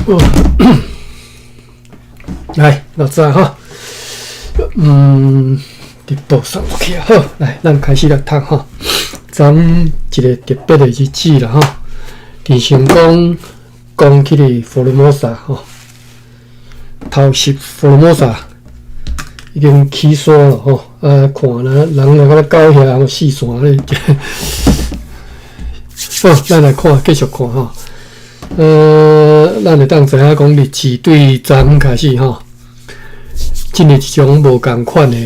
哦，来，老师哈，直播上落去啊，好，来，咱开始来读哈。咱一个特别的日子啦哈，伫成功讲起哩佛罗摩萨哈，头十佛罗摩萨已经起山了吼，看啦，人来到高遐四山咧，好，咱来看，继续看哈。咱会当知影讲日子对昨昏开始吼，进入一种无共款的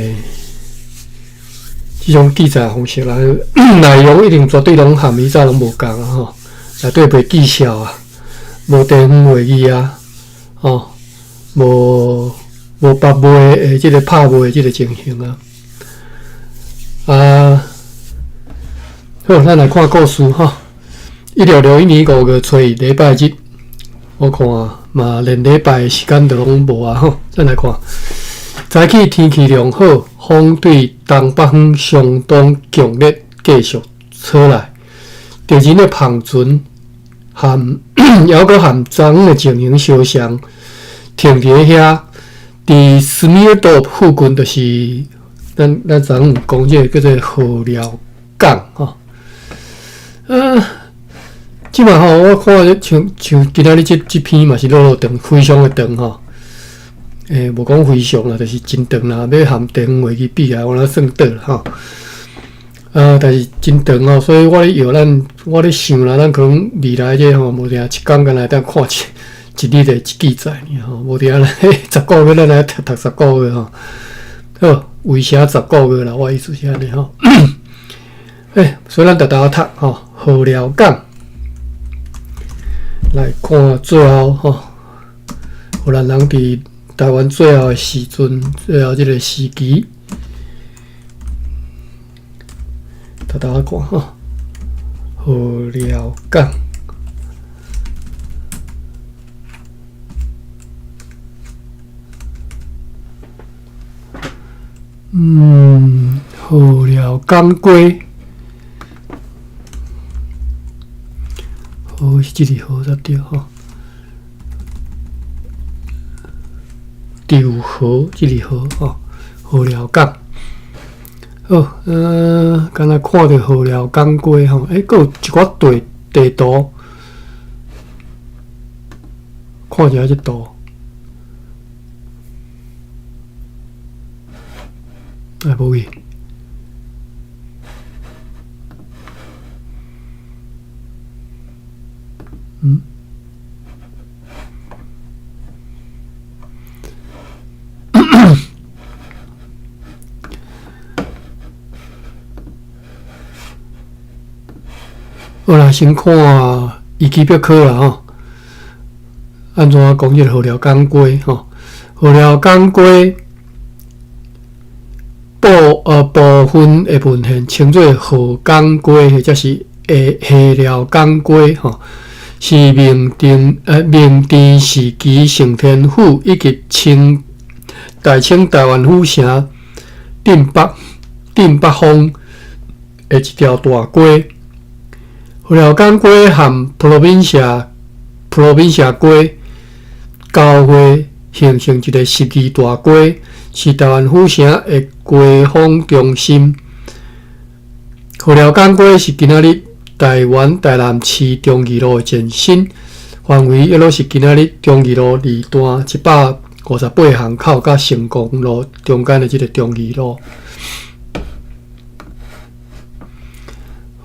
这种记载方式啦，内容一定绝对拢含以前拢无共啊吼，内底袂记笑啊，无地方会议啊，吼，无拔卖诶，即个拍卖诶，即个情形啊。好，咱来看故事吼。1661年5月初一礼拜日，我看嘛连礼拜的时间都拢无啊吼。咱来看，早起天气良好，风对东北方相当强烈，继续吹来。第二日傍船含犹阁含昨昏的情形相像，停伫遐。伫斯米尔多附近，就是咱昨昏讲这个叫做河寮港吼。即嘛吼，我看像今仔日这篇嘛是落长，非常的长吼。无讲非常啦，就是真长啦。要含地方话去比来，我哪算倒啦吼。但是真长吼，所以我咧摇我咧想啦，咱可能未来这吼，无定一工干来当看一日的记载尔吼，无定来10个月咱来读10个月吼。好，为啥10个月啦？我意思是安尼吼。所以咱逐道读吼，河寮港。来看最后吼，荷兰人伫台湾最后的时阵，最后即个时期，大家看吼，河寮港。河寮港街。河是即个河才对吼，潮河即个河吼，河寮港。好，刚才看到河寮港街吼，还有一寡地图，看一下这图，无去。好啦，先看遗迹表科啦吼。安怎讲这个河寮港街吼？河寮港街部分的文献称作河港街，或者是河寮港街吼。是明治时期承天府以及大清台湾府城镇北方的一条大街。河寮港街和普罗宾社街交汇形成一个12大街，是台湾府城的街坊中心。河寮港街是今仔日台湾台南市中义路的前身，范围约是今仔日中义路二段158巷口甲成功路中间的这个中义路。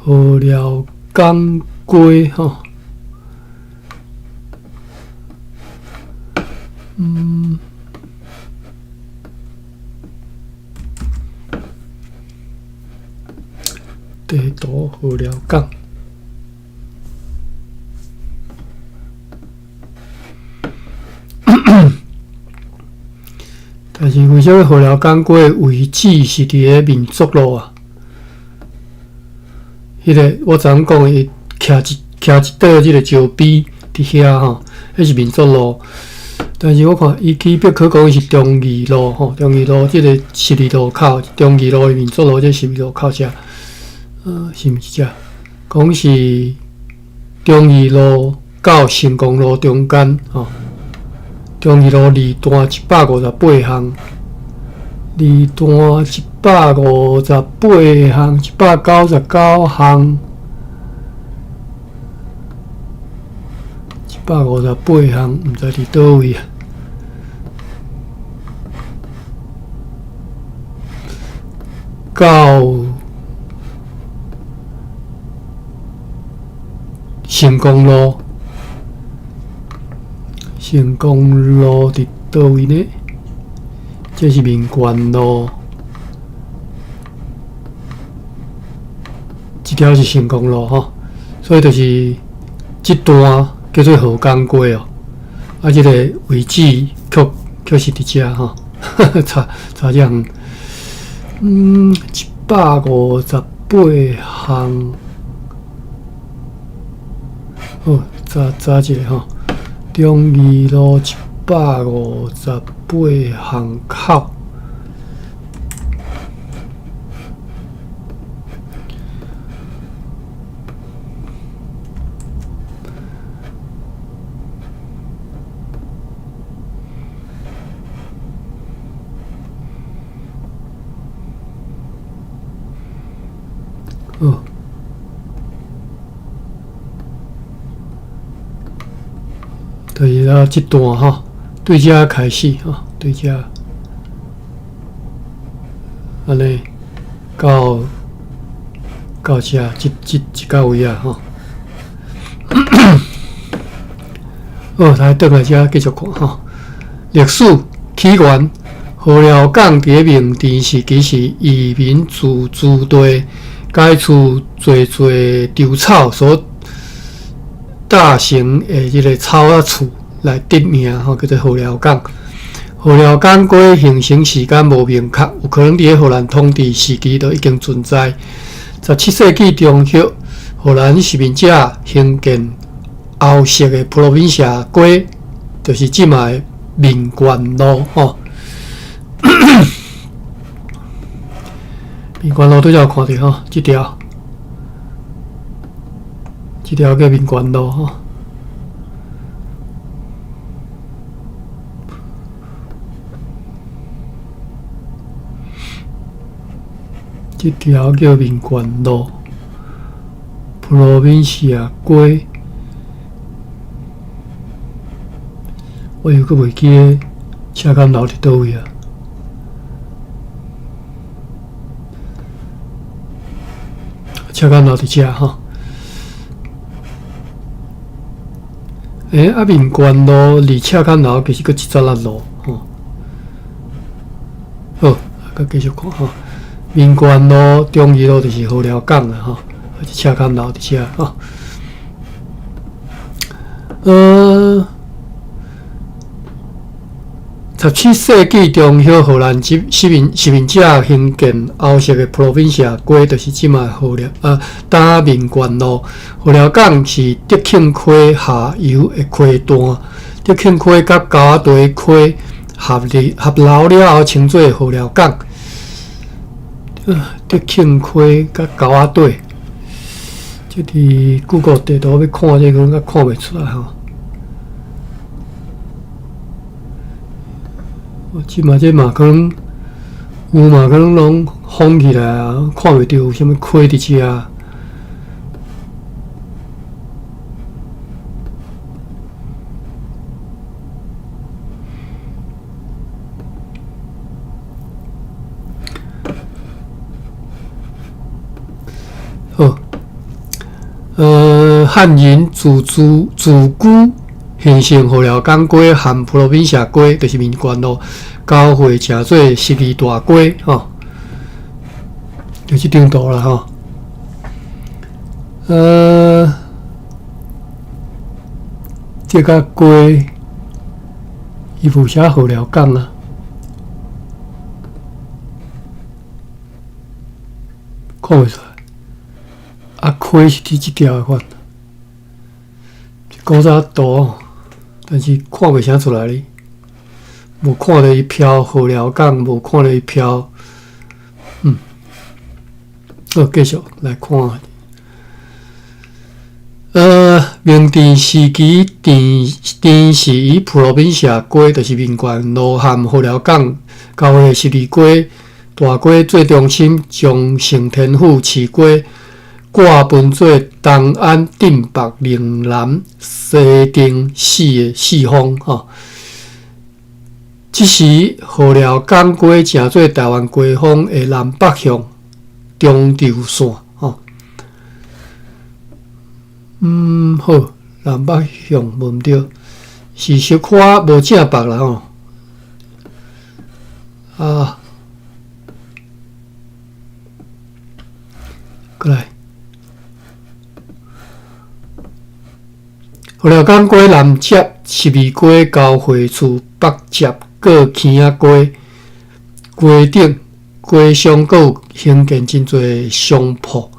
河寮港街吼，地图河寮港。但是为什么河寮港街位置是伫个民族路啊？迄个我昨昏讲伊徛一道即个石碑伫遐吼，迄是民族路。但是我看伊起表可讲是中义路吼，中义路即个12路口，中义路的民族路即12路口遮，是毋是遮？讲是中义路到成功路中间吼，中义路二段158项，二段158项，199项，158项，毋知伫倒位啊？到成功路，成功路伫倒位呢？这是民权路，这条是成功路吼，所以就是这段叫做河港街哦。啊，这个位置确实伫遮吼，查这样，158项。好，查一下吼，中义路158项口。哦。就是啦，这段吼，对遮开始吼，对遮，安尼到遮，这到位啊吼。哦，来倒来遮继续看吼，历史起源，河寮港伫明治时期是移民自治地，该处侪稻草所大型的这个草仔厝来得名吼，叫做河寮港。河寮港街形成时间无明确，有可能伫荷兰统治时期就已经存在。17世纪中叶，荷兰殖民者兴建欧式的普罗宾西亚街，就是即卖民权路吼。民权路拄则有看到吼，这条叫民权路吼。这条叫民权路，普罗宾西亚街。我又阁袂记个车站楼伫倒位啊？车站楼伫遮吼。啊，民权路离车站楼其实阁116路吼。好，阁继续看吼。民权路、中义路就是河寮港啦吼，车站楼伫遮吼。17世纪中叶，荷兰殖民者兴建欧式的普罗宾西亚街，就是即卖河寮打民权路。河寮港是德庆溪下游的溪段，德庆溪甲高仔地溪合流了后，称作河寮港。德庆溪甲高仔地，这伫 Google 地图要看这个，甲看袂出来吼。即嘛，这嘛可能有嘛可能拢封起来啊，看袂到有啥物溪伫遮啊。好，汉人自居形成河寮港街和普罗宾西亚街，就是民权路交汇成做12大街吼，就即张图啦吼。这个街伊无写河寮港啊，看袂出来。啊，溪是伫即条款，古早图。但是看袂啥出来哩，无看到伊飘河寮港，无看到伊飘，好，继续来看，明治时期，田是以普罗宾社街，就是民权路和河寮港交汇12街大街最中心，将承天府市街划分做东安、镇北、岭南、西丁四方。这时河寮港街成做台湾街坊的南北向中轴线。好，南北向无毋对，是小可无正北啦过来，河寮港街南接12街交汇处，北接各坑仔街，街顶街上阁有兴建真侪商铺，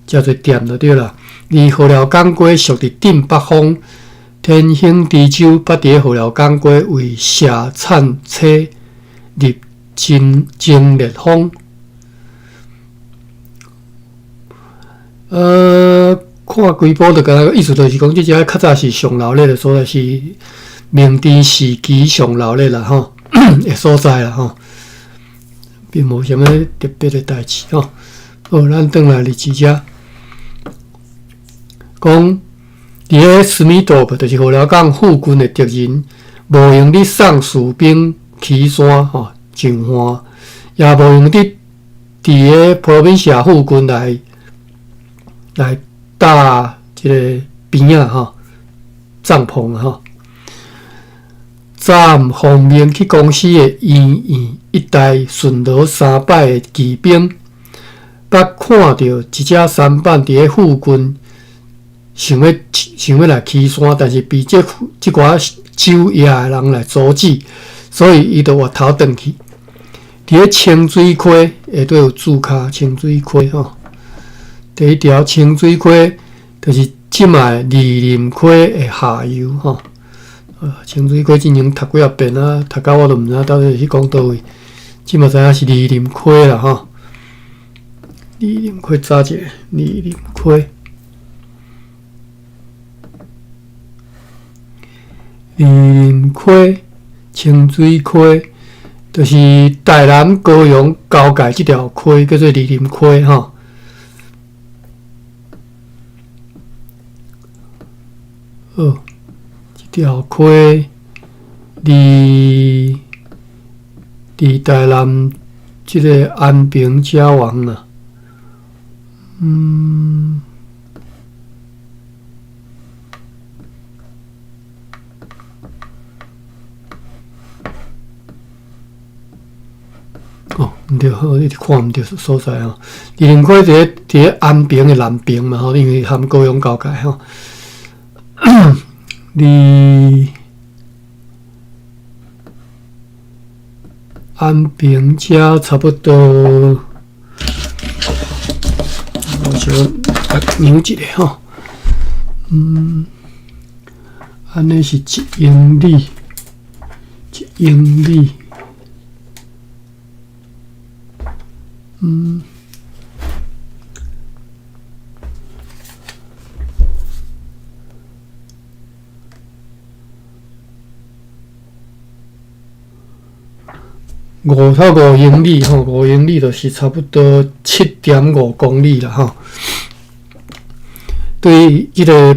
真侪店就对啦。离河寮港街属伫镇北方，天兴知州捌伫河寮港街为社产车入精烈风。看规部就甲意思就是讲，即只较早是上闹热的所在，是明治时期上闹热啦的所在啦并无啥物特别的代志好，咱转来日子遮。讲，伫个思密岛，就是河寮港附近的敌人，无用伫送士兵起山上岸，也无用伫个普罗宾社附近来搭即个边帐篷站方面去公司的医院一带巡逻300个骑兵，捌看到一只舢板伫个附近。想要来起山，但是被即寡守夜的人来阻止，所以伊就回头转去。伫个清水溪下底有注脚清水溪第一条清水溪就是即卖梨林溪的下游清水溪进前读几啊遍啊，读到我都毋知到底是讲倒位，即卖知影是梨林溪啦梨林溪查者梨林溪。梨林溪、清水溪，就是台南高雄交界这条溪叫做梨林溪这条溪离台南这个安平家王啦，毋对，你看毋对所在梨林溪伫个安平的南边嘛因为含高雄交界离安平遮差不多，我小量一下安尼是1英里。5英里5英里就是差不多7.5公里啦对于这个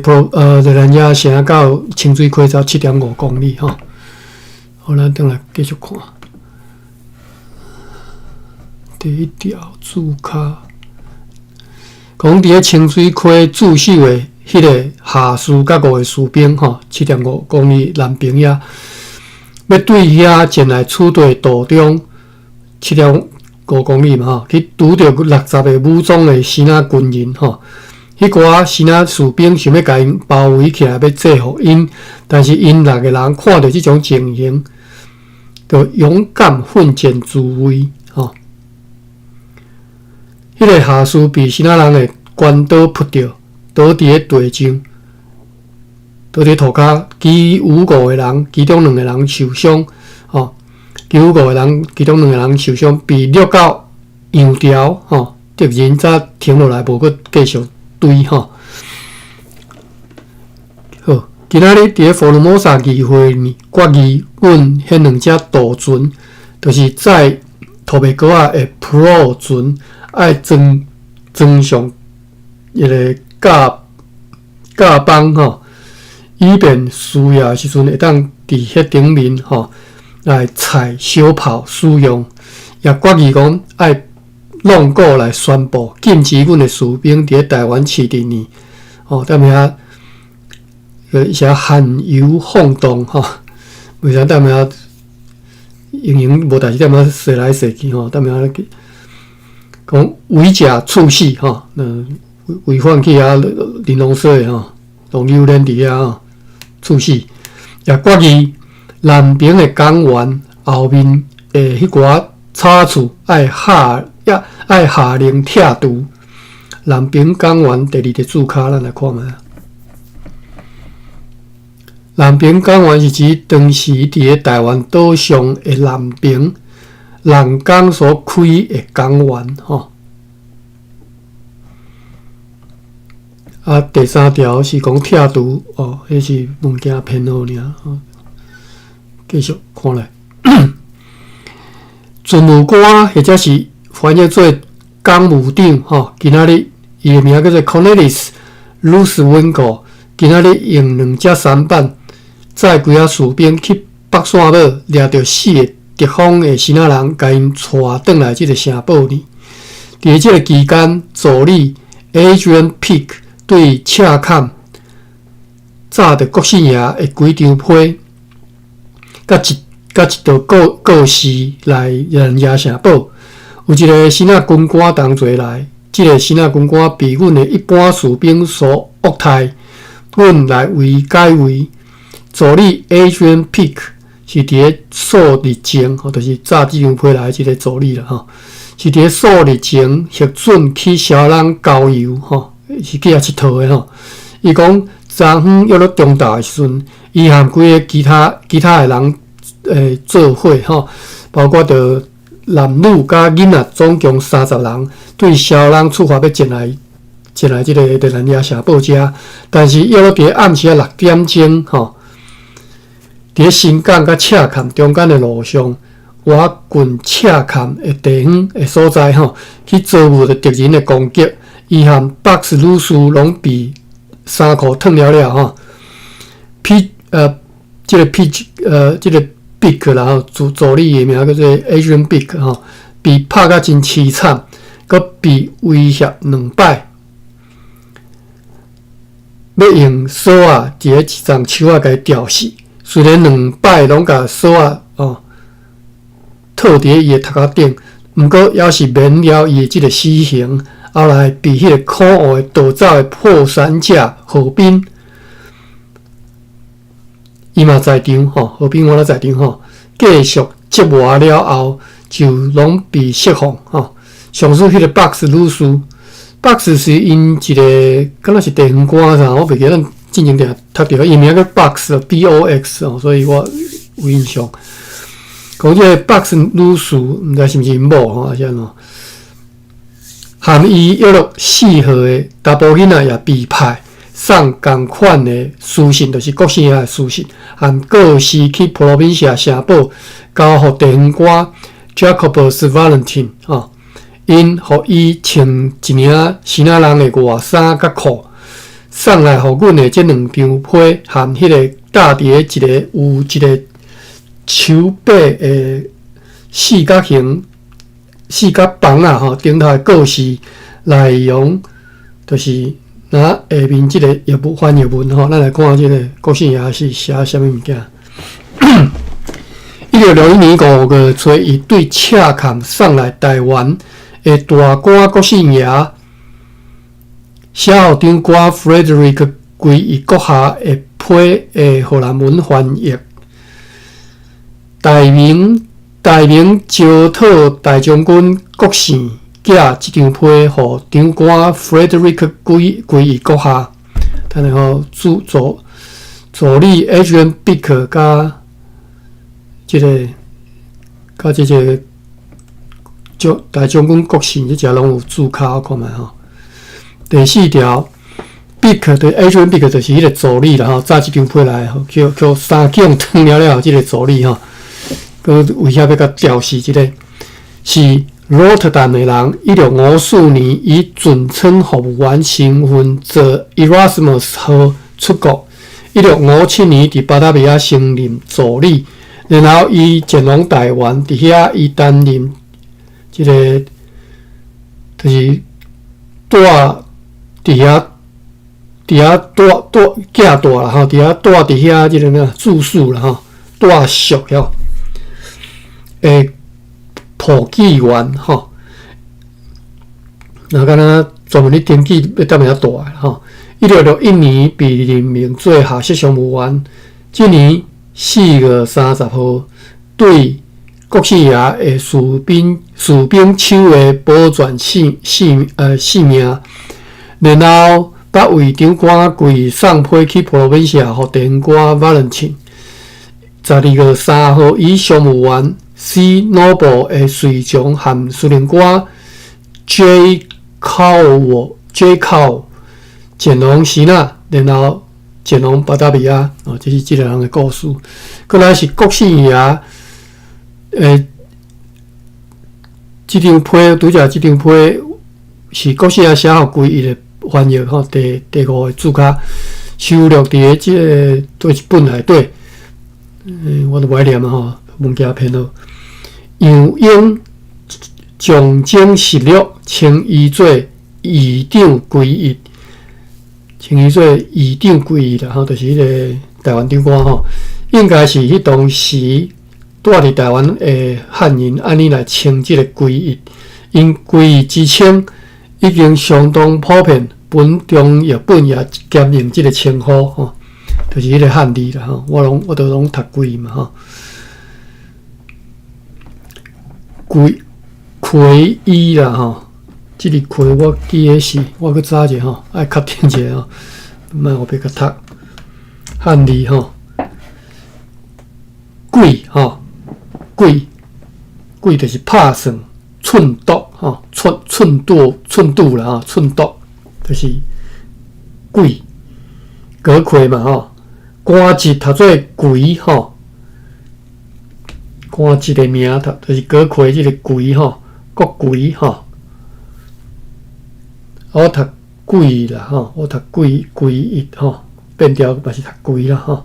热兰遮城到清水溪走7.5公里好，咱等来继续看。第一条注脚，讲伫个清水溪驻守的迄个下士甲5个士兵7.5公里南边遐。要对遐前来处队途中7.5公里嘛去拄着60个武装的新仔军人迄寡新仔士兵想要甲因包围起来要制服因，但是因6个人看到即种情形，就勇敢奋剑自卫迄个下士被新仔人的关刀扑着，倒伫个地上。倒伫涂骹，其余5个人，其中2个人受伤，其余5个人，其中2个人受伤，被掠到羊条，敌人才停落来，无搁继续追今仔日伫佛罗摩萨议会呢，决议阮迄两只渡船，就是在托贝哥啊的 Pro 船，爱装上迄个架帮吼，以便需要的时阵会当伫迄顶面吼来采小炮使用。也决议讲爱弄过来宣布禁止阮的士兵伫台湾饲伫呢，哦，踮遐一些含油晃动吼，为啥踮遐用无代志踮遐踅来踅去吼，踮遐讲违者处死吼，违反去遐玲珑社的吼，弄榴莲伫遐吼处死，也决议南平的港湾后面的迄寡草厝爱下令拆除。南平港湾第二个注卡，咱来看觅。南平港湾是指当时伫台湾岛上的南平人港所开的港湾吼。啊，第三条是讲拆除哦，迄是物件偏好尔吼。继续看来。军务官或者是翻译做港务长吼，今仔日伊个名叫做 Cornelis Roosevelt， 今仔日用两只舢板载几啊士兵去北线尾掠着4个敌方的新仔人，甲因带转来即个城堡里。伫即个期间，助理 Adrian Peak 对赤坎炸着国姓爷的几张批，甲一道告示来人家城堡，有一个新仔军官同齐来，即个新仔军官被阮的一般士兵所恶待，阮来为解围。助理 Adrian Peak 是伫咧数日前，就是炸即张批来即个助理啦吼，是伫咧数日前核准去小人郊游吼，是去遐佚佗的吼。伊讲昨昏约了中昼的时阵，伊含几个其他的人。做伙吼，包括着男女甲囡仔，总共30人，对小人出发要进来即个伫咱遐城堡遮，但是约了伫暗时6点钟吼，伫新港甲赤坎中间的路上，我郡赤坎的地方的所在吼，去遭遇着敌人的攻击，伊含博士女士拢被衫裤脱了吼。即个 Big 然后助理的名叫做 Adrian Big 吼，被拍甲真凄惨，佮被威胁2摆，要用锁啊伫咧一丛树仔甲伊吊死。虽然2摆拢甲锁啊套伫伊的头壳顶，毋过还是免了伊的即个死刑。后来被迄个可恶的逃走的破产者何斌。伊嘛在场吼，何炳我在场吼，继续折磨了后，就拢被释放吼。上次迄个 Box 女士 ，Box 是因一个敢若是地方官啥，我袂记得咱进前定读着，伊名叫 Box，BOX 吼，所以我有印象。讲即个 Box 女士，毋知是毋是因某吼，还是安怎？含伊约了4号的查甫囡仔也被派。送同款的书信，就是国姓爷的书信，含告示去普罗宾西城堡，交互地方官 Jacobus Valentine 吼，因互伊穿一领新仔人的外衫甲裤，送来互阮的即2张批，含迄个搭伫咧一个有一个手把的四角房啊吼，顶头的告示内容就是。那下面即个翻译文吼，咱来看即个国姓爷是写啥物物件。1661年5月初，伊对赤坎送来台湾的大官国姓爷写予长官 Frederick 归伊阁下的批的荷兰文翻译，大明招讨大将军国姓。寄一张批互长官 Frederick 归伊阁下，然后助理 Adrian Big 甲即个大将军国姓，即只拢有注卡看觅吼。第4条， Big 的 Adrian Big 就是迄个助理啦吼，炸一张批来吼，叫3姜汤了，即个助理吼，佮为遐要甲调死即个是罗特丹的人，1654年以准称服务员身份坐 Erasmus 号出国，1657年伫巴达维亚升任助理，然后伊前往台湾，伫遐伊担任即个就是住伫遐。伫遐寄住啦吼，伫遐住伫遐即个咩住宿啦吼，住宿哟。普记员吼，那敢若专门咧登记要踮遐住诶吼。1661年被任命做下设商务员，即年4月30号对国姓爷诶士兵手诶保全性命，然后。把为长官跪送批去普罗宾西亚，互电官 Valentin。12月3号，以商务员 C. Noble 诶随从和司令官 J. Cow 前往希腊，然后前往巴达比亚。哦，这是这个人的故事。过来是国姓爷这张批拄则这张批是国姓爷写互规伊的。翻译吼，第5个注脚收录伫个即个对一本内底，我都袂念啊吼，物件偏咯。杨英将经实录，称伊做议长归义，啦吼，就是迄个台湾长官吼，应该是迄当时住伫台湾诶汉人安尼来称即个归义，因归义之称已经相当普遍。本中日本也兼用即个称呼吼，就是迄个汉字啦吼。我都拢读过嘛吼。魁衣啦吼，即个魁我记诶是，我去查者吼，爱确定者吼，莫我别个读汉字吼。贵吼，贵就是拍算寸度吼，寸度啦吼，寸度。就是贵隔魁嘛吼，官职读做贵吼，官职的名读就是隔魁即个贵吼，国贵吼。我读贵啦吼，我读贵义吼，变调嘛是读贵啦吼。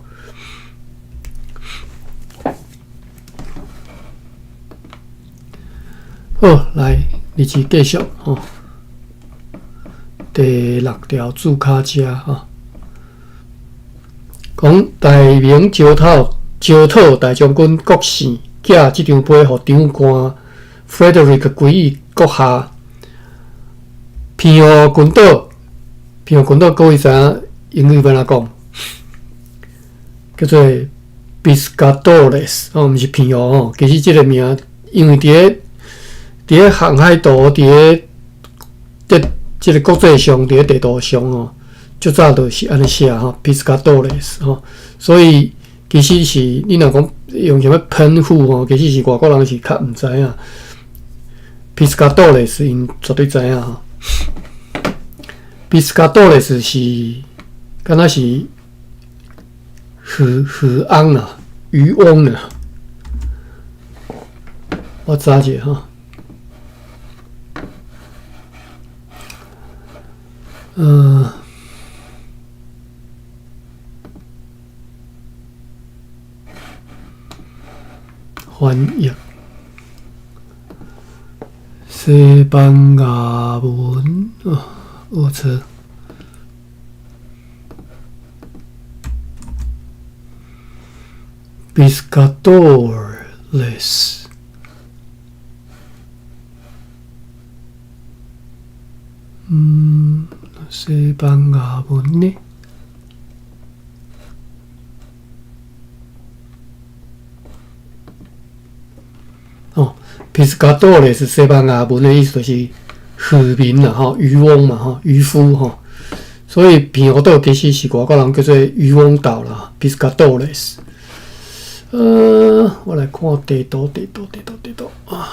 好，来，日志继续吼。第6条注脚者吼，讲大明招讨大将军国姓寄即张批互长官 Frederick 归义阁下，平和群岛，各位知影英语要哪讲？叫做 Piscatores 哦，毋是平和吼，其实即个名，因为伫个航海图伫个即个国际上，伫个地图上哦，最早就是安尼写吼 ，Piscatores 吼，所以其实是你若讲用什么喷户吼，其实是外国人是较毋知影 ，Piscatores 因绝对知影吼 ，Piscatores 是敢若是渔翁啦，渔翁啦，我查者吼。翻译西班牙文我操，Piscatores。西班牙文呢？哦 ，Piscatores 西班牙文的意思就是渔民啦，吼，渔翁嘛，吼，渔夫吼。所以平和岛其实是外国人叫做渔翁岛啦 ，Piscatores。我来看地图啊。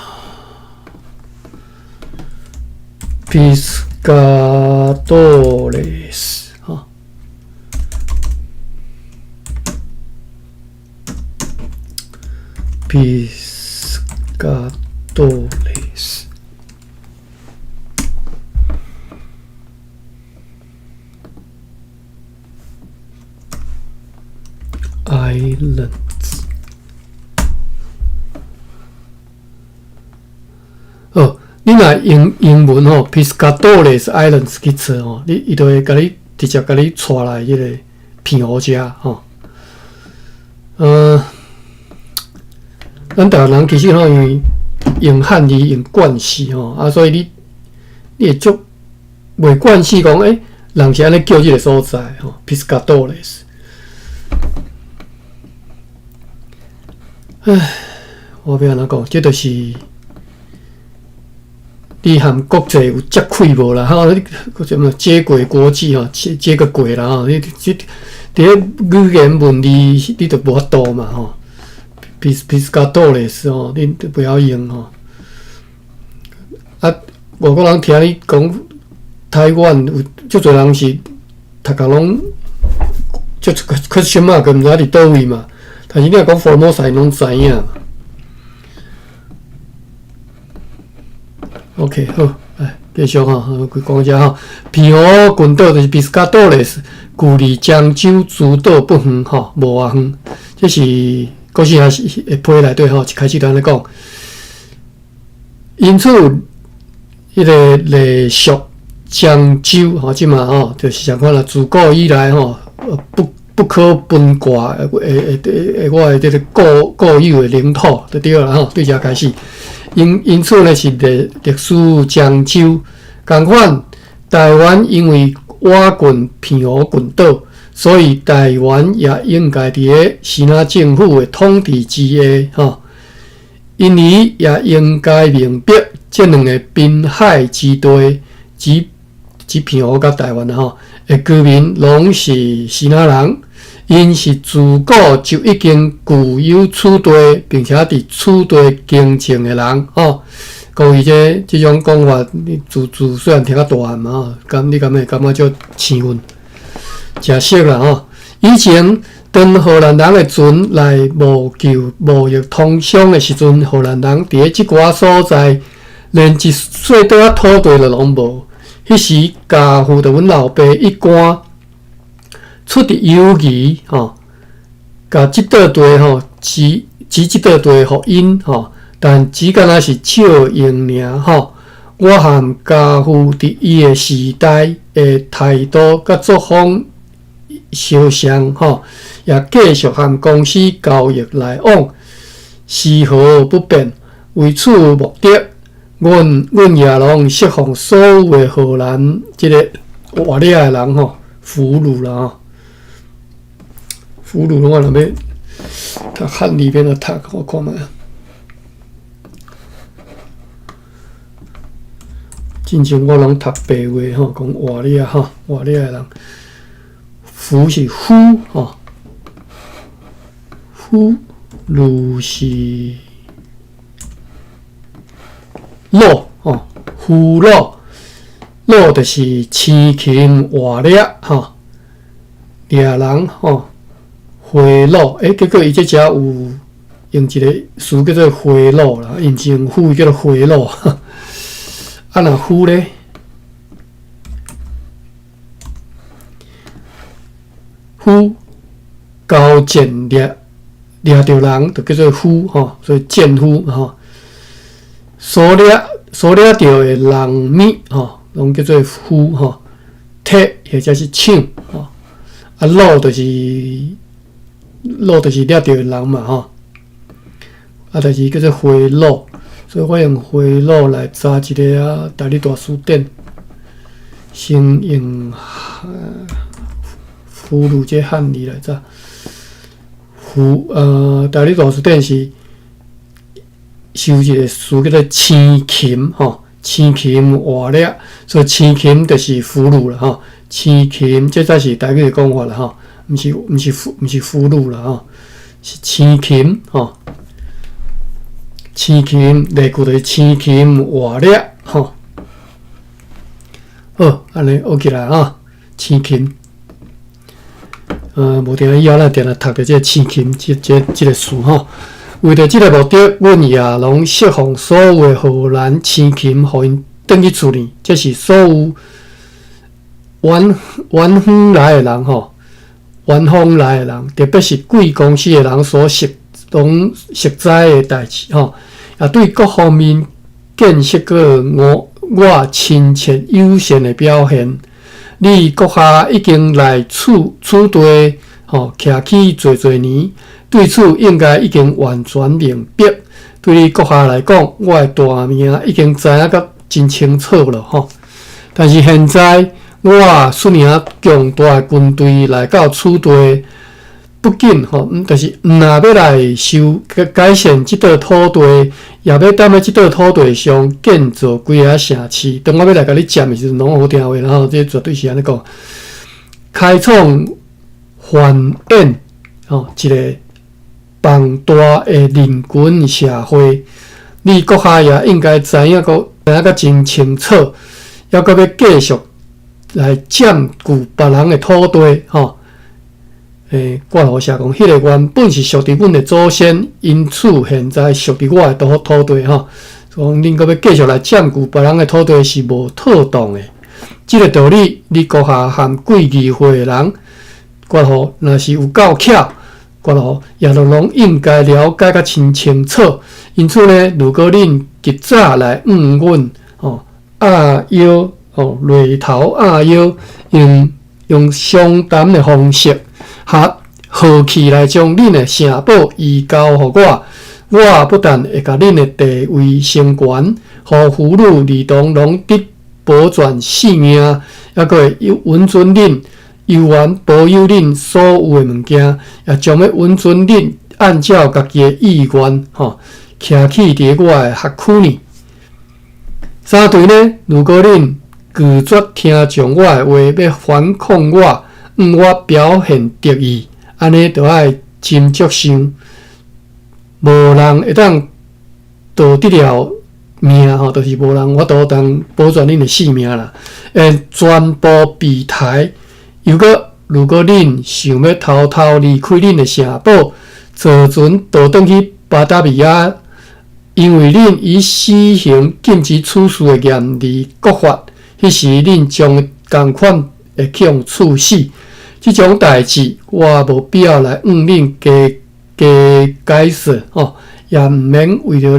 Piscatores 哈 Piscatores Islands。你若用英文吼 ，Piscatores Islands 去查吼，伊就会直接甲你带来迄个片湖遮吼。咱台湾人其实吼，因为用汉字用惯势吼，所以你会足袂惯势讲，人是安尼叫即个所在吼 ，Piscatores。我要安怎讲？这就是你和国际有接轨无啦？哈，什么接轨国际吼，接个轨啦吼。你伫语言文字你就无法度嘛吼。Piscatores 吼，你不要用吼。外国人听你讲台湾有足侪人是读甲拢足question mark，毋知伫倒位嘛。但是你若讲 Formosa 拢知影嘛。OK， 好，继续吼，讲遮吼，片湖群岛就是 Piscatores， 距离漳州诸岛不远吼，无偌远。这是故事也是会批内底吼，一开始就安尼讲。因此，迄个历属漳州吼，即嘛吼，就是相款啦，自古以来吼，不可分割我的这个固有的领土就对啦吼，对遮开始。因此呢是历史漳州，共款台湾因为瓦郡片湖群岛，所以台湾也应该伫个西南政府的统治之下吼，因而也应该明白这两个滨海之地及片湖甲台湾吼的居民拢是西南人。因是自古就已经具有此地，并且伫此地经营的人吼。讲伊即种讲法，你自虽然听较大汉嘛吼，你敢会感觉足兴奋，诚实啦吼。以前当荷兰人的船来贸易通商的时阵，荷兰人伫即寡所在，连一细块土地都拢无。迄时家父着阮老爸一竿。出伫友谊吼，甲即块地吼，指即块地互因吼，但只敢若是笑用尔吼。我和家父伫伊个时代的态度甲作风相像吼，也继续和公司交易来往，丝毫不变。为此目的，阮也拢释放所有的荷兰即个活掠的人吼，俘虏啦吼。俘虏的话，若要读汉里边的读，我看卖。之前我拢读白话吼，讲活掠吼，活掠的人，俘是俘吼，俘虏是虏吼，俘虏，虏就是痴情活掠吼，掠人吼。回路，结果伊这遮有用一个词叫做回路啦，因政府叫做回路。若府咧，府交战掠着人，就叫做府吼，所以战俘吼。所掠着的人物吼，拢叫做俘吼。铁或者是抢吼，路就是掠着人嘛吼，就是叫做回路，所以我用回路来查一个大理大书典，先用俘虏这汉字来查。大理大书典是收一个词叫做青禽吼，青禽活掠，所以青禽就是俘虏啦吼，青禽这才是台语的讲法啦吼。毋是俘虏啦吼，是青禽吼，青禽例句就是青禽活掠吼。好，安尼学起来吼，青禽。无定以后咱定来读着这青禽这个词吼。为着即个目的，阮也拢释放所有的荷兰青琴，互因转去厝里。这是所有远方来的人吼，远方来的人，特别是贵公司的人所熟知的代志吼，也对各方面见识过我亲切友善的表现。你阁下已经来厝地吼徛起侪年，对此应该已经完全明白。对你阁下来讲，我的大名已经知影甲真清楚了吼。但是现在我率领强大的军队来到厝地，不仅吼，就是若要来改善即块土地，也要踮咧即块土地上建造几个城市。当我要来甲你占的时阵，拢好听话啦吼，这绝对是安尼讲。开创繁衍吼一个庞大的人群社会，你阁下也应该知影甲真清楚，还阁要继续来占据别人的土地吼。挂号写讲，迄个原本是属于阮的祖先，因此现在属于我的土地吼。讲恁阁要继续来占据别人的土地是无妥当的。即个道理，你阁下和贵议会的人，挂号若是有够巧，挂号也拢应该了解甲真清楚。因此呢，如果恁及早来阮压腰擂头压腰，用相谈的方式。豪气来将恁的城堡移交予我不但会甲恁的地位升悬，互妇女儿童拢得保全性命，还佫会允准恁悠然保有恁所有的物件，也将要允准恁按照家己的意愿徛起伫我的辖区呢。三对呢，如果恁拒绝听从我的话，要反抗我表现得意，安尼就爱斟酌想，无人会当逃得了命吼，就是无人我都当保全恁的性命啦。全部避台。如果恁想要偷偷离开恁的城堡，坐船逃转去巴达维亚，因为恁已施行禁止处事的严厉国法，迄时恁将同款会去用处死。即种代志，我无必要来恁加解释吼，也毋免为着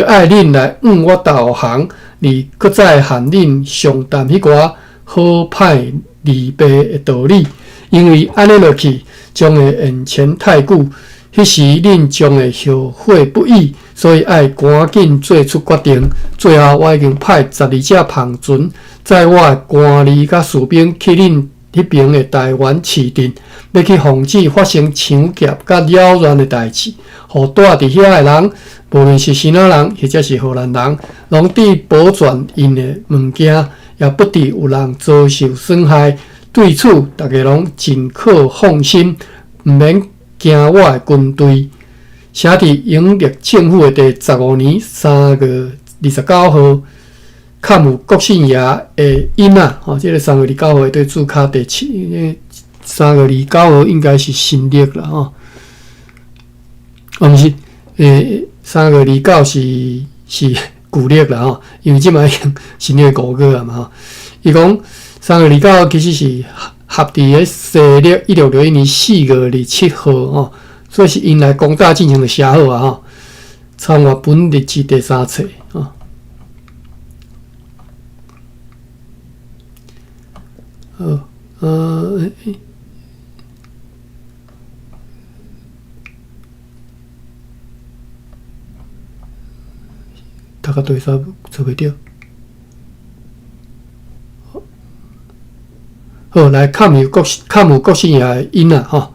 爱恁来我投降，而搁再喊恁上谈迄寡好歹离别的道理，因为安尼落去将会延前太久，迄时恁将会后悔不已，所以爱赶紧做出决定。最后，我已经派12只篷船，载我的官吏甲士兵去恁迄边的台湾市镇，要去防止发生抢劫甲扰乱的代志，互住伫遐的人，无论是新仔人或者是荷兰人，拢得保全因的物件，也不得有人遭受损害。对此，大家拢尽可放心，毋免惊我的军队。写伫永历政府的第15年3月29号。坎姆国姓爷的囡仔，这个3月29号对注卡第7，3月29号应该是新历啦，毋是，3月29是旧历啦，因为即摆新历5个啊嘛，伊讲3月29号其实是合伫个西历1661年4月27号所以是因来公大进行的写好啊参阅本日志第3册大家对啥做袂着？好，来坎姆国姓爷的因仔好，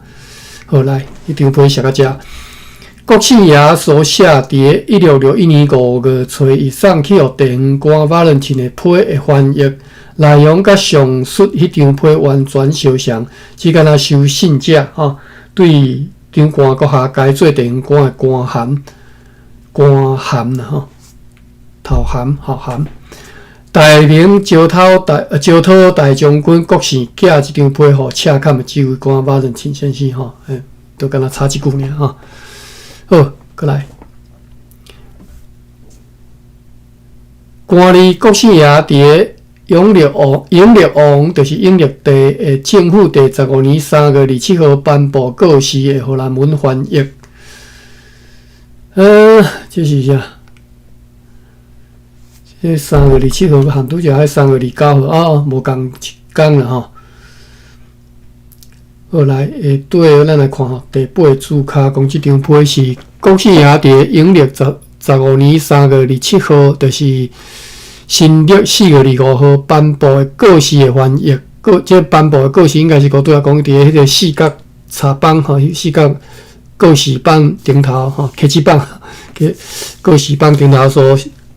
来一张批写到遮。国姓爷所写伫1661年5月初伊送去予地方官Valentine的批的翻译。内容甲上述迄张批完全相像，只敢若收信者对地方官阁下改做地方官的官函啦头函。大明招讨大将军郭姓寄一张批予赤坎的指挥官Valentine先生都敢若差一句尔好，过来。官吏国姓爷伫永历王，就是永历帝政府第15年3月27号颁布告示的荷兰文翻译。这是啥？这3月27号含拄则迄3月29号无共一天啦吼。好来，对，咱来看吼，第8注脚讲即张批是国姓爷伫永历15年3月27号，就是新历4月25号颁布的告示的翻译。这颁布的告示应该是拄仔讲伫迄个四角插板吼，四角告示板顶头吼，刻字板，告示板顶头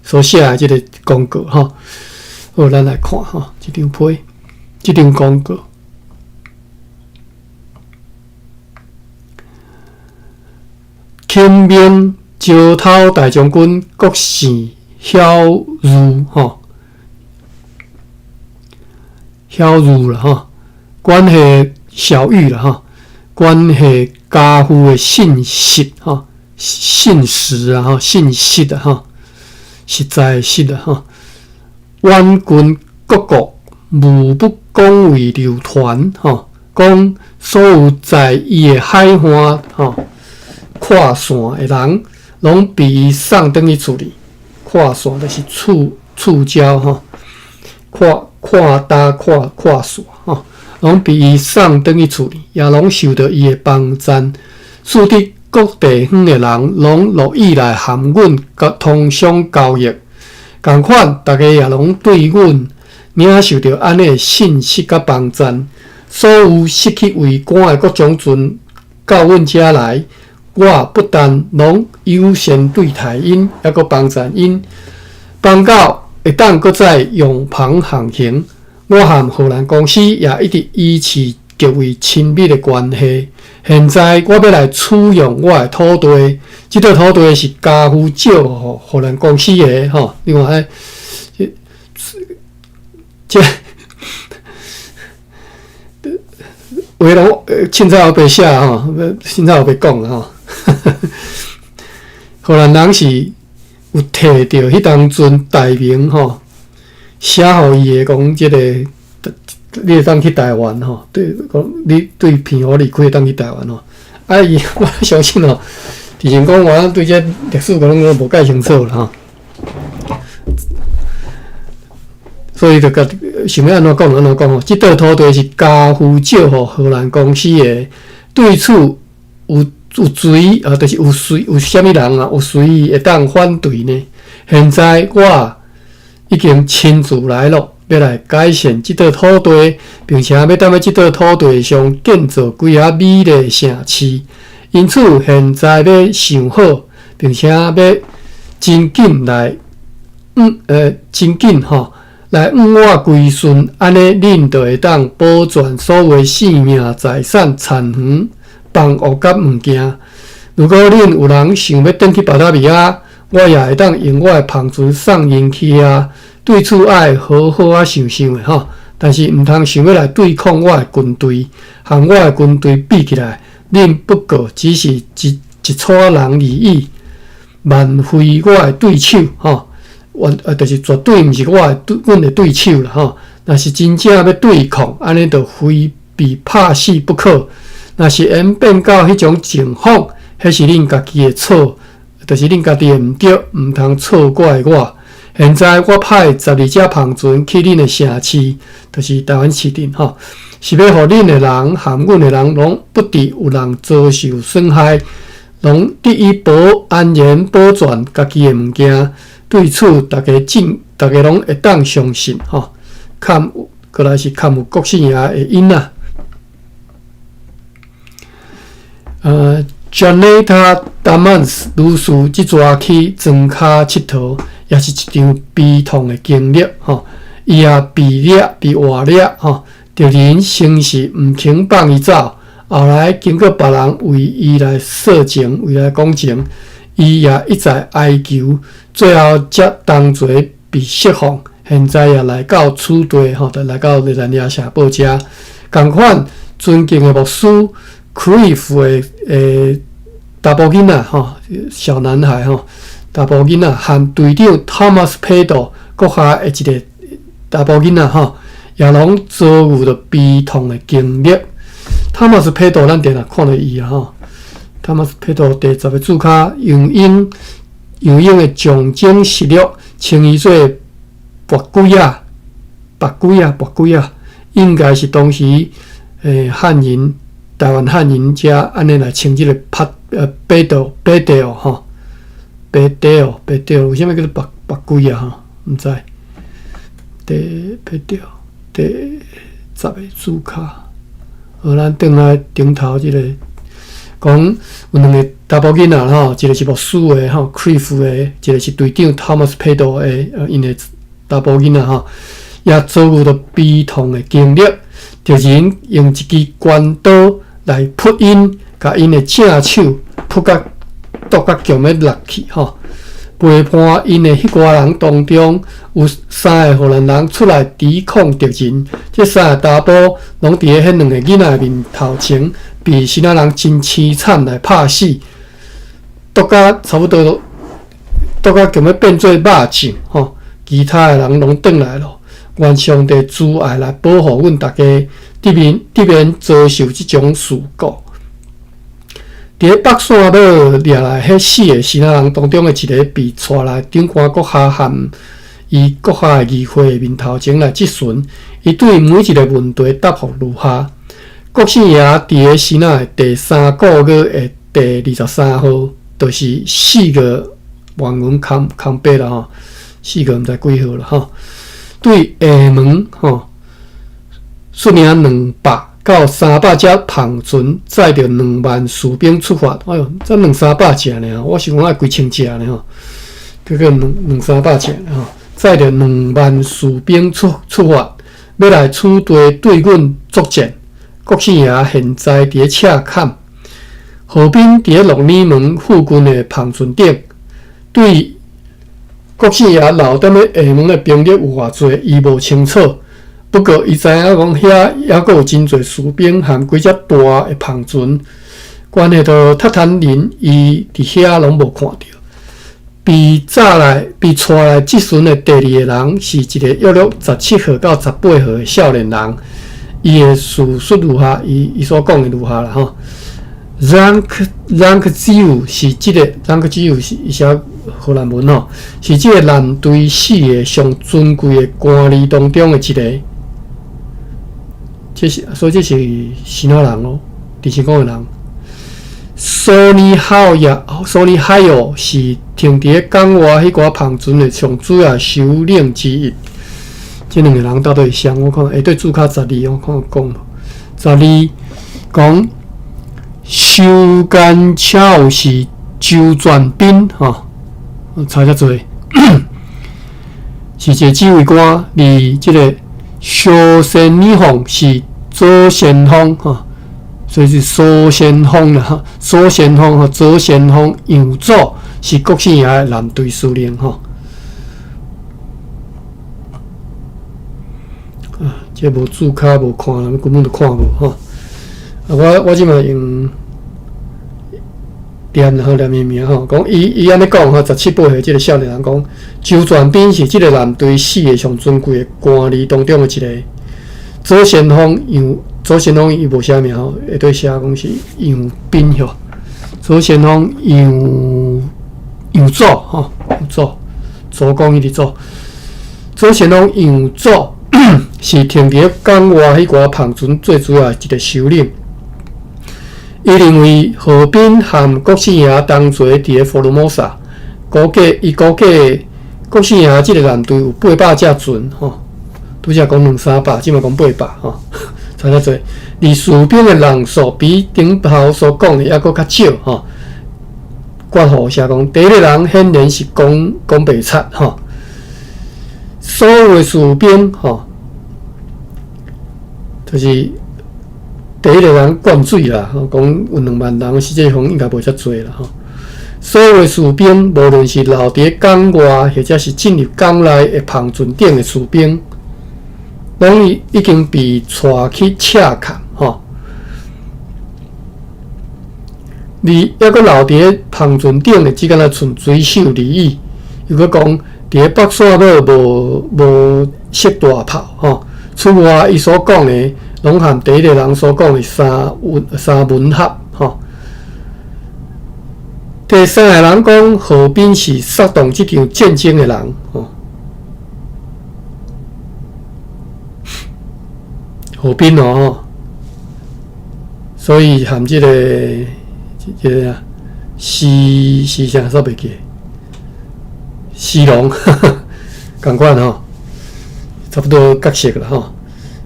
所写的即个公告吼。好，咱来看吼，即张批，即张公告。钦明招讨大将军郭姓晓儒吼，晓儒啦吼，关系小玉啦吼，关系家父的信实吼，信实啊吼，信实啊吼，实在实啊吼，远近各国无不广为流传吼，讲所有在伊的海岸吼。跨线的人，拢被伊送转去厝里。跨线就是触礁吼，跨线吼，拢被伊送转去厝里，也拢受到伊的帮赞。使得各地方的人拢乐意来含阮通商交易。共款，大家也拢对阮领受到安尼的信息甲帮赞。所有失去为官的各将军到阮遮来。我不但拢优先对待因，还阁帮赞因，帮到会当阁再用旁航行。我和荷兰公司也一直维持极为亲密的关系。现在我要来取用我的土地，这块土地是家父借互荷兰公司的吼。另外，这话拢凊彩后白写吼，凊彩后白讲吼。荷兰人是有摕到迄当阵大名吼，写互伊的讲即个，你会当去台湾吼，对，讲你对偏好离开当去台湾吼。伊我相信吼，之前讲我对这历史可能无介清楚啦吼，所以就甲想要安怎讲安怎讲吼。即块土地是家父借互荷兰公司的，对此有随就是有啥物人啊？有随会当反对呢？现在我已经亲自来咯，要来改善这块土地，并且要踮咧这块土地上建造几下美丽城市。因此，现在要想好，并且要真紧来，真紧吼，来我归顺，安尼恁就会当保全所有性命、财产、产权。帮学甲物件，如果恁有人想要转去巴达米亚，我也会当用我的旁船送因去啊。对此爱好好啊想想的吼，但是毋通想要来对抗我的军队，和我的军队比起来，恁不过只是一撮人而已，万非我的对手吼。就是绝对毋是阮的对手啦吼。若是真正要对抗，安尼就非被拍死不可。若是演变到迄种情况，迄是恁家己的错，就是恁家己的毋对，毋通错怪我。现在我派12只旁船去恁的城市，就是台湾市镇吼，是要互恁的人和阮的人拢不致有人遭受损害，拢得以安然保全家己的物件。对此，大家拢会当相信吼。过来是看有国姓爷的因啊。Janetta Damans 女士即阵去庄脚佚佗，也是一场悲痛的经历吼。伊也被活掠吼，着人生是毋肯放伊走。后来经过别人为伊来说情，为来讲情，伊也一再哀求，最后才同齐被释放。现在也来到此地吼，就来到日兰亚社报遮。共款尊敬的牧师。Cliff 的查甫囡仔吼，小男孩吼，查甫囡仔和队长 Thomas Pedo 阁下的一个查甫囡仔吼，也拢遭遇着悲痛的经历。Thomas Pedo 咱定来看到伊啊吼 ，Thomas Pedo 第10个注脚杨英的象征实录，称伊做白龟啊，应该是当时汉人。台湾汉人遮安尼来称即个北岛吼，北岛有啥物叫做白龟啊吼？毋知。北岛第10个注脚，好，咱转来顶头即个讲有2个查甫囡仔吼，一个是牧师的吼 ，Cliff 的，一个是队长 Thomas Pedo 的，因的查甫囡仔吼，也遭遇到悲痛的经历，就人用一支关刀。来扑因，甲因的正手扑甲剁甲强要落去吼。陪伴因的迄寡人当中，有3个荷兰人出来抵抗敌人。这3个查甫拢伫咧迄2个囡仔面头前，被其他人真凄惨来拍死，剁甲差不多剁甲强要变做肉酱吼。其他的人拢转来咯，愿上帝主爱来保护阮大家。敌面遭受即种事故，伫北山岛掠来迄4个其他人当中的一个被带来长官阁下和伊阁下的议会面头前来质询，伊对每一个问题答复如下。国姓爷伫个时仔的第3个月的第23号，就是4个原文空白啦吼，4个毋知几号啦吼，对厦门吼。率领200到300只篷船，载着2万士兵出发。哎哟，才200-300只呢，我想讲爱几千只呢吼，这个200-300只吼，载着2万士兵出发，要来取缔对阮作战。国姓爷现在伫赤坎，河滨伫鹿耳门附近的篷船顶，对国姓爷留踮咧厦门的兵力有偌济，伊无清楚。不过，伊知影讲遐还阁有真侪士兵和几只大的篷船，关系到塔坦林，伊伫遐拢无看到。被带来质询的第2个人是一个约17号到18号的少年人，伊的叙述如下，伊所讲的如下啦吼。Rank 只有是即个 Rank 只有是写荷兰文吼，是即个舰队4个上尊贵的官吏当中的一个。所以这是是哪人咯？第7讲的人。索尼海友是停伫咧港外迄寡篷船的上主要首领之一。这2个人到底是谁？我看下对注脚12，我看讲12讲修干巧是周转兵吼，查遮多，是一个指挥官，而这个萧仙女凤是。左先锋吼，所以是苏先锋啦哈。苏先锋和左先锋杨祖是国姓爷的舰队司令吼。这无注脚无看，根本就看无吼。我即马用念名吼，讲伊安尼讲吼，17、18岁即个少年人讲，周转兵是即个舰队4个上尊贵的官吏当中的一个。左先锋伊无写名吼，会对写讲是杨斌吼。左先锋杨祖吼，左讲伊伫左。左先锋杨祖是停伫港外迄寡篷船最主要一个首领。伊认为河滨和国姓爷同齐伫咧佛罗摩萨，估计国姓爷即个舰队有800只船吼。拄则讲200-300，即嘛讲800吼，差遮济。而士兵的人数比顶头所讲的还阁较少吼。括号写讲，第1个人显然是讲袂出吼。所有的士兵吼，就是第1个人灌水啦，讲有2万人，实际上应该袂遮济啦吼。所有的士兵，无论是留伫港外，或者是进入港内的篷船顶的士兵。拢已经被带去赤坎吼，抑阁留伫旁船顶的，只敢若剩水手而已。又阁讲，伫北线岛无设大炮吼。此外，伊所讲的，拢含第一个人所讲的三文合吼。第三个人讲，何斌是策动这场战争的人吼。何斌哦，所以含这个啊，是啥说袂记？西龙，共款吼，差不多角色啦吼。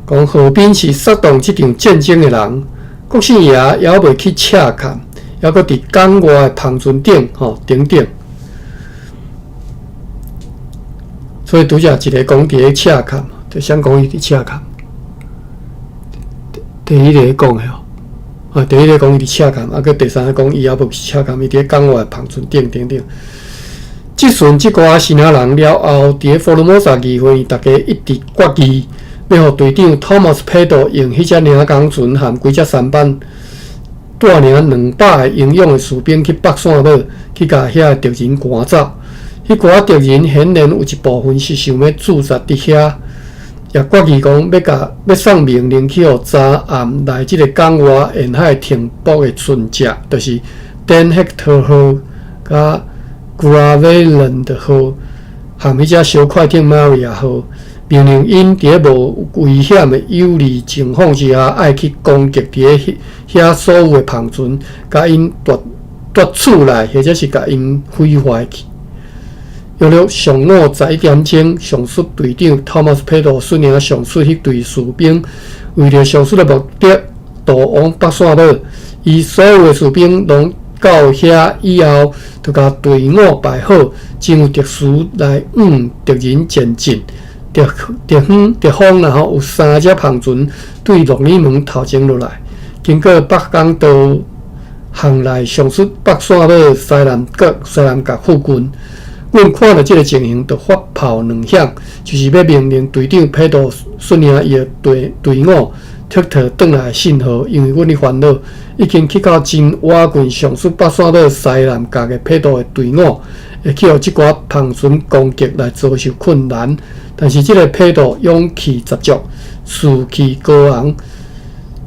讲何斌是策动这场战争的人，郭姓爷也未去洽看，还阁伫港外的旁船顶吼顶顶。所以拄则一个讲伫咧洽看，就想讲伊伫洽看。第一个讲的哦，第一个讲伊伫洽看，佮第三个讲伊也无去洽看，伊伫咧港外的旁船顶顶顶。即阵即寡新仔人了后，伫咧佛罗摩萨议会，大家一直决议，要互队长 Thomas Pedo 用迄只领工船含几只舢板，带领200个英勇的士兵去北线岛，去甲遐个敌人赶走。迄寡敌人显然有一部分是想要驻扎伫遐，也决议讲要送命令去互早暗来即个港外沿海停泊的船只，就是 Dan Hector 号甲 Graveland 号，含迄只小快艇 Maria 号，命令因伫咧无危险的有利情况之下，爱去攻击伫咧遐所有的旁船，甲因夺取来，或者是甲因毁坏去。约略上午11点钟，上述队长 Thomas Pedo 率领上述迄队士兵，为了上述的目的，渡往北线岛。伊所有的士兵拢到遐以后，就甲队伍排好，真有特殊来敌人前进。敌方然后有3只旁船对鹿耳门头前落来，经过北港岛巷内上述北线岛西南角附近。阮看到即个情形，就发炮2响，就是要命令队长佩多率领伊的队伍撤退转来的信号。因为阮的烦恼已经去到真瓦郡上述北线岛西南角的佩多的队伍，会去互即寡旁船攻击来遭受困难。但是即个佩多勇气十足，士气高昂，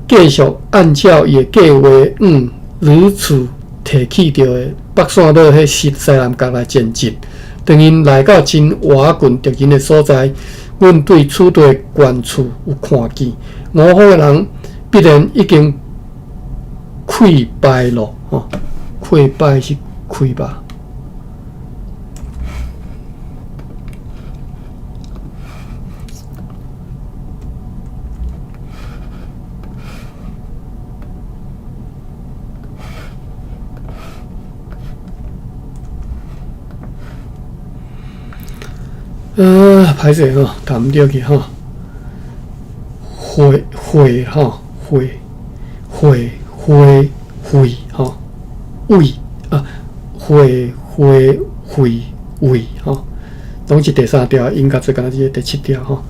继续按照伊的计划，如此提起着的北线岛迄西南角来前进。当因来到真瓦郡敌人的所在，阮对此地的原处有看见，5方的人必然已经溃败了。溃败是溃吧？歹势吼，谈唔着去吼。会吼，会吼，胃啊，会胃吼，拢是第3条，应该最敢是第7条吼。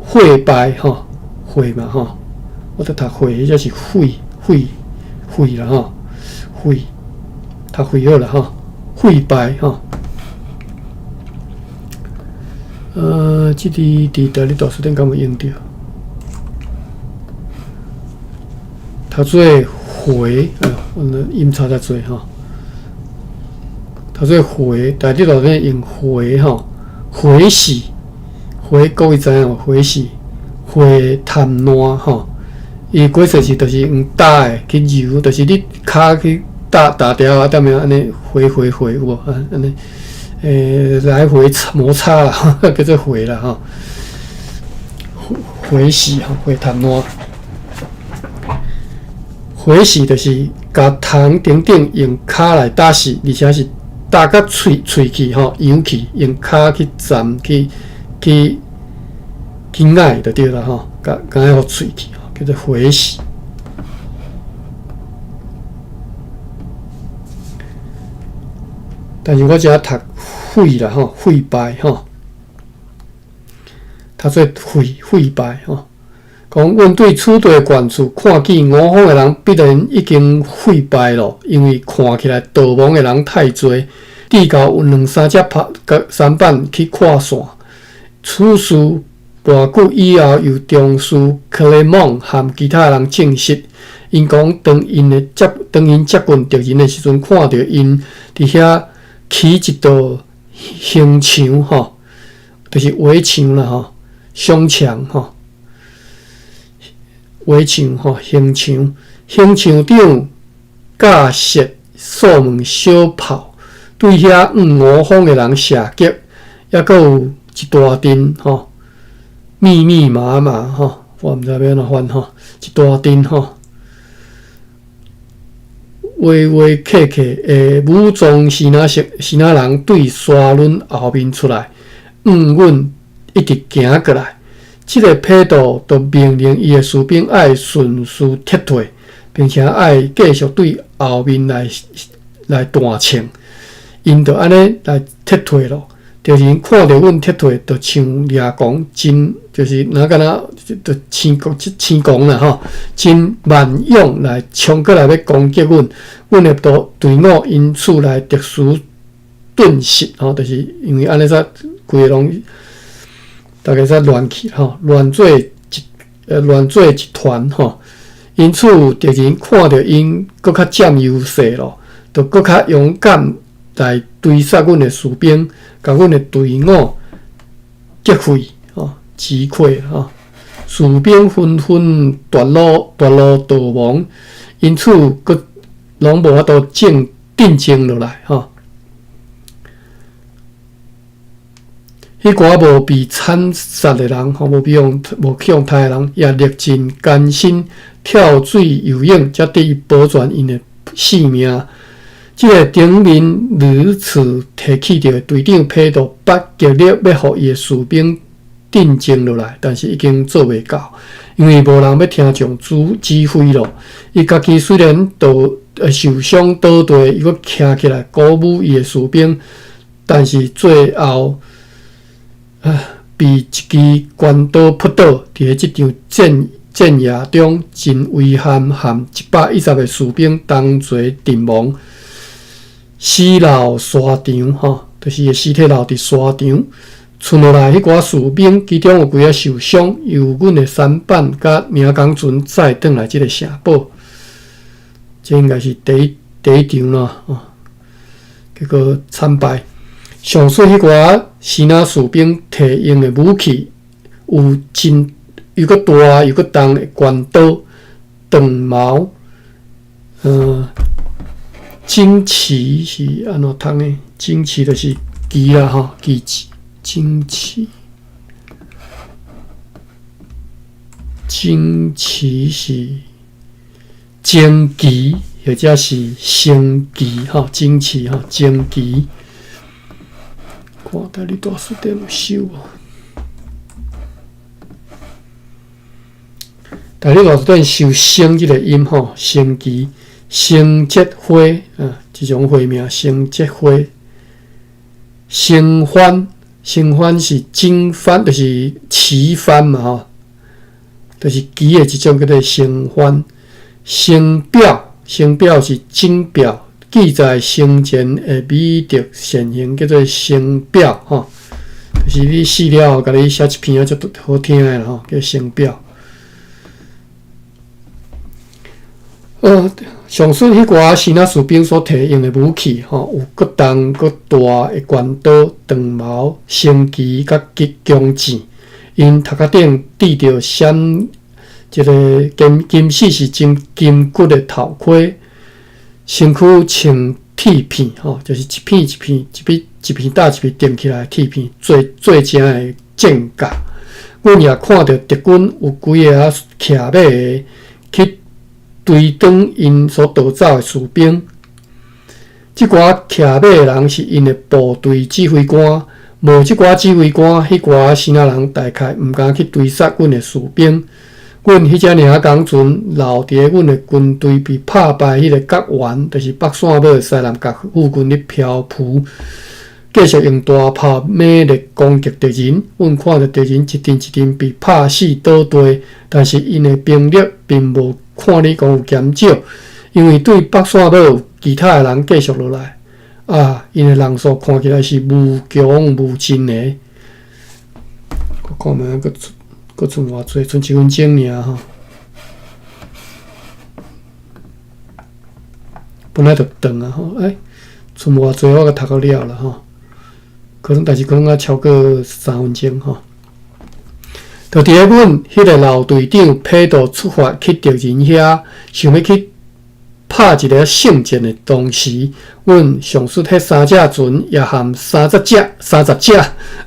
会败吼，会嘛吼，我得读会，迄就是会啦吼，会，读会好啦吼，会败吼。即伫大理大书店敢有用着？读做回，我音差较侪吼。读做回，大理大书店用回吼，回是回，各位知影回是回探烂吼。伊过程是就是用打的去揉，就是你骹去打掉啊，踮面安尼回有无？安尼。来回摩擦啦，叫做回啦哈，回洗哈，回弹烂。回洗就是甲糖顶顶用骹来打死，而且是打甲喙齿吼，扬起，用骹去沾去咬就对啦吼，甲互喙齿叫做回洗。但是我只读毁啦吼，毁败吼，读做毁败吼。讲阮对此地悬处看见5方的人必然已经溃败了，因为看起来逃亡的人太多，地高有2-3只舢板去看线。此事偌久以后，由中士克雷蒙和其他人证实。因讲当因接近敌人的时阵，看到因伫遐起一道形墙吼，就是围墙啦吼，胸墙吼，围墙吼，形墙顶架设数门小炮，对遐5方的人射击，抑阁有一大阵吼，密麻吼，我毋知要安怎翻吼，一大阵吼。客的武装希那人对沙轮后面出来，阮一直行过来。这个批度就命令伊的士兵爱迅速撤退，并且爱继续对后面来弹枪，因就安尼来撤退咯。就是看到阮撤退，就像掠狂，真就是哪敢若就青狂啦吼，真万勇来冲过来要攻击阮。阮的队伍因此来特殊顿失吼，就是因为安尼才规个拢大概才乱去吼，乱做一团吼。因此敌人看到因搁较占优势咯，就搁较勇敢来追杀阮的士兵，甲阮的队伍击溃吼，击溃吼。士兵纷纷断路逃亡，因此搁拢无法度定静落来吼。迄寡无被惨杀的人吼，无去用杀的人，也历尽艰辛跳水游泳，才得以保全因的性命。这个顶面如此提起着队长批度8极力要互伊的士兵定静落来，但是已经做袂到，因为无人要听从指挥咯。伊家己虽然受伤倒地，伊阁徛起来鼓舞伊的士兵，但是最后被一支关刀扑倒。伫即场战役中，真遗憾和110个士兵同齐阵亡，死留沙场吼，就是个尸体留伫沙场。剩落来迄寡士兵，其中有几个受伤，由阮的3班甲明港船载转来即个城堡。这应该是第一场啦，结果惨败。上水迄寡希那士兵摕用的武器有又搁大又搁重的关刀、长矛，旌旗是安怎读的？旌旗就是旗啦吼，旗旌旗是旌旗，或者是升旗吼，旌旗吼，旌旗。看台哩大书店有收无？台哩大书店收升即个音吼，升旗、升节花即种花名，升节花、升幡。升幡是经幡，就是旗幡嘛吼，就是旗的一种叫做升幡。升表是经表，记载生前的美德善行，叫做升表吼。就是你死了后，甲你写一篇足好听的吼，叫升表。上述迄寡希那士兵所摕用的武器吼，有搁重搁大的关刀、长矛、升旗甲弓箭。因头壳顶戴着一个金丝是金骨的头盔，身躯穿铁片吼，就是一片搭一片钉起来的铁片，最正的战甲。阮也看到敌军有几个骑马的去追赶因所逃走的士兵。即寡骑马的人是因的部队指挥官，无即寡指挥官，迄寡希那人大概毋敢去追杀阮的士兵。阮迄只尔港船留伫阮的军队被拍败迄个角湾，就是北线尾西南角附近咧漂浮，继续用大炮猛烈攻击敌人。阮看到敌人一阵一阵被拍死倒地，但是因的兵力并无看你讲有减少，因为对北线岛有其他的人继续落来。因的人数看起来是无穷无尽的。我看卖佫剩偌济，剩1分钟尔吼。本来就长啊吼，剩偌济我甲读到了了吼。但是可能超过3分钟吼。就伫咧阮迄个老队长配度出发去敌人遐，想要去拍一个圣战的同时，阮上述迄3只船也含30只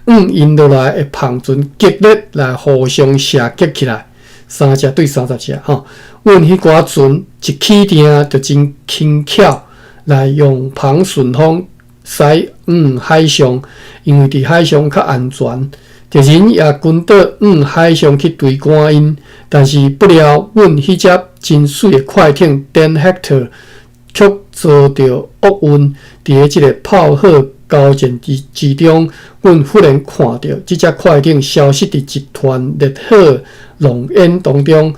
因落来的胖船激烈来互相射击起来，3只对30只吼。阮迄寡船一起定就真轻巧，来用旁顺风驶海上，因为伫海上较安全。敌人也跟到海上去追赶因，但是不料阮迄只真水的快艇 Dan Hector 却遭到厄运。伫咧即个炮火交战之中，阮忽然看到即只快艇消失伫一团烈火浓烟当中。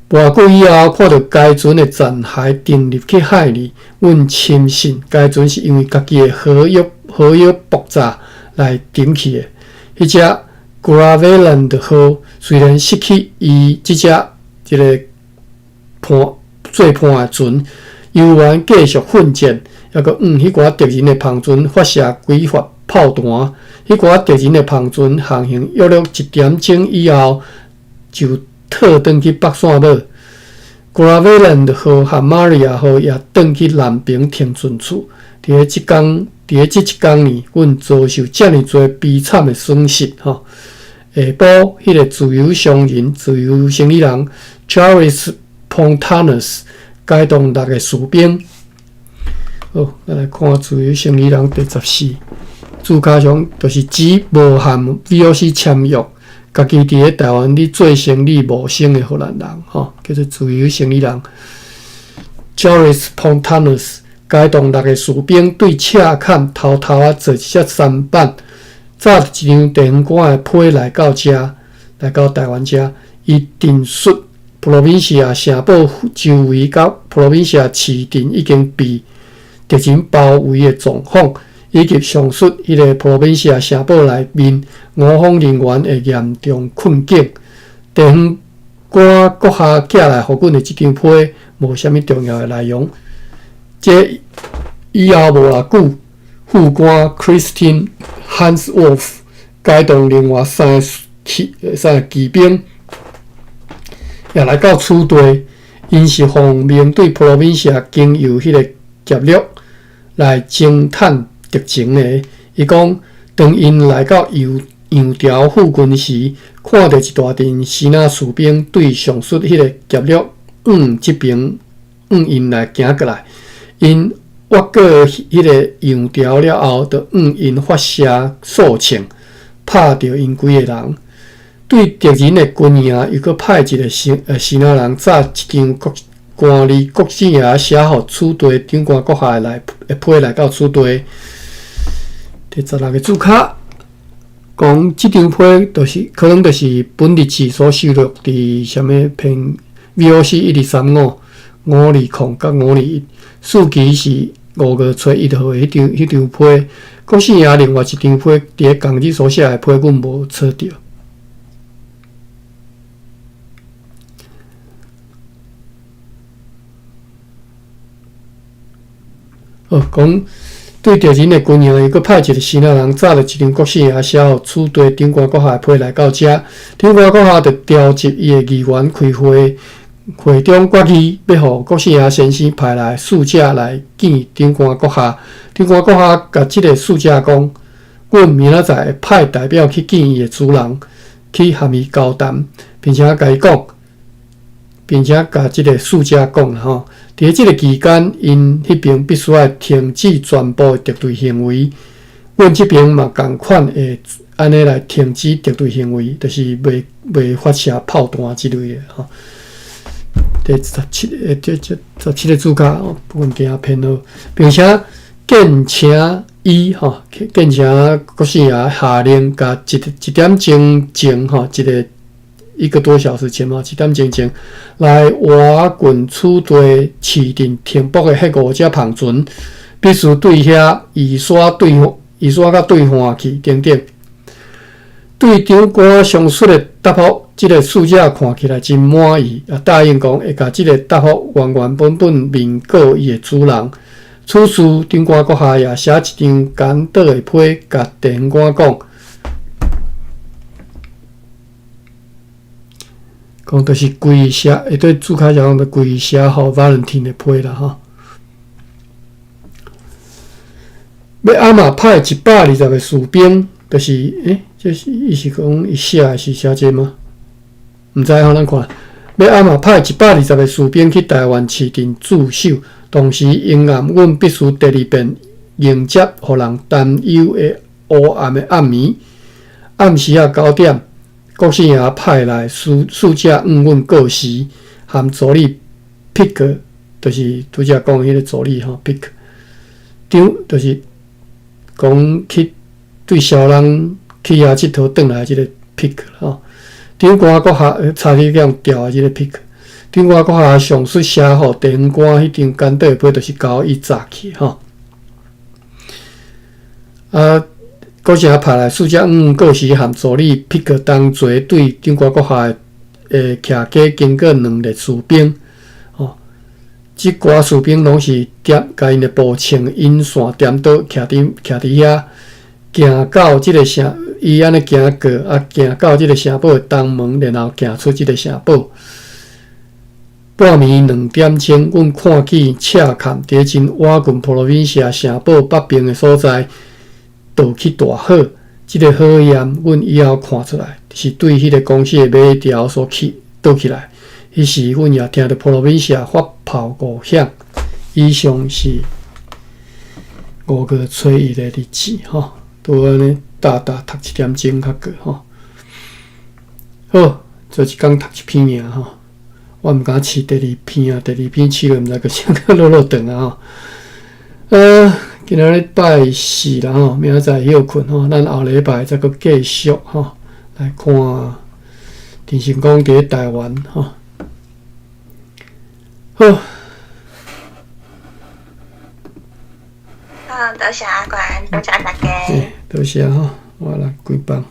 偌久以后，看到该船的残骸沉入去海里，阮深信该船是因为家己的火药爆炸来点起的。迄只 Graveland 号虽然失去伊即个最判的船，犹原继续奋战，抑阁迄寡敌人的旁船发射几发炮弹。迄寡敌人的旁船航行约1点钟以后，就退转去北线岛。Graveland 号和 Maria 号也转去南边停船处。伫咧即一天呢，阮遭受遮尔多悲惨的损失吼。下晡，迄个自由商人、自由生理人 Jarvis Pontanus 解动6个士兵。好，咱来看自由生理人第14。主角上就是指无含 VOC 签约，家己伫咧台湾咧做生理无成的荷兰人吼，叫做自由生理人 Jarvis Pontanus。解动6个士兵对赤坎偷偷做一只舢板，载一张电线杆的批来到台湾遮。伊陈述普罗宾西亚城堡周围甲普罗宾西亚市镇已经被敌人包围的状况，以及上述迄个普罗宾西亚城堡内面我方人员的严重困境。电线杆阁下寄来互阮的即张批无啥物重要的内容。这以后无偌久，副官 Christine Hansworth 解动另外3个骑兵，也来到此地。因是奉命对普罗宾西亚经由迄个劫掠来侦探敌情的。伊讲，当因来到羊条附近时，看到一大阵希腊士兵对上述迄个劫掠即边因来行过来。因越过迄个羊条了后，就因发射数枪，拍着因几个人。对敌人的军营，又搁派一个希腊人载一张官吏国字也写互此地长官阁下来批来到此地。第16个注脚讲，即张批就是可能就是本日志所收录伫什么篇 VOC 1235、520甲521。数期是5月初1号迄张批，国姓也另外一张批，伫咧工资所写的批，阮无找到。讲对敌人的军营，伊阁派一个希腊人载了一张国姓也写互此地长官阁下的批来到遮，长官阁下就调集伊的议员开会。会中决议要互国姓爷先生派来使者来见长官阁下。长官阁下甲即个使者讲：“阮明仔载会派代表去见伊的主人，去和伊交谈，并且甲伊讲，并且甲即个使者讲吼，伫即个期间，因迄边必须要停止全部敌对行为。阮即边嘛共款会安尼来停止敌对行为，就是袂发射炮弹之类的吼。”第17个注脚文件偏好，并且建请伊吼，变成国是啊下令甲一点钟前吼，一个多小时前嘛，1点钟前来划郡处地市定停泊的迄5只篷船，必须对遐移刷甲兑换去等等。对长官上述的答复，即个使者看起来真满意，也答应讲会甲即个答复原本面告伊的主人。此事长官阁下也写一张简短的批，甲地方官讲就是规写，会对主开讲的规写互 Valentine 的批啦吼。要阿妈派120个士兵，就是这是伊是讲伊写还是写这吗？毋知吼，咱看。要阿妈派120个士兵去台湾市定驻守。同时，因暗阮必须第2遍迎接互人担忧的黑暗的暗暝。暗时啊9点，国姓爷派来使者阮过时，含助理 pick， 就是拄则讲迄个助理吼 pick， 就是讲去对小人去遐佚佗转来即个 pick 吼。长官阁下差点用调即个 pick。长官阁下上述写互地方官迄张简短批，就是交伊炸去吼。国城派来使者过时含助理批个同齐对长官阁下诶徛家经过2列士兵吼。即寡士兵拢是甲因的步枪引线点倒徛伫遐，行到即个城，伊安尼行过行到即个城堡的东门，然后行出即个城堡。半暝2点钟，阮看见赤坎伫真瓦郡普罗宾社城堡北边的所在，倒去大火。即个火焰，阮以后看出来，是对迄个公司的马条所倒起来。迄时，阮也听到普罗宾社发炮5响。以上是5月初1的日子吼，拄安尼读1点钟较过吼。好，做一工读一篇尔吼。我毋敢试第2篇啊，第2篇试了毋知个啥个落长啊吼。今仔日拜4啦吼，明仔载休困吼，咱后礼拜再搁继续吼来看陈成功伫台湾吼。好，多谢阿管，多谢大家。多谢吼，我来归帮。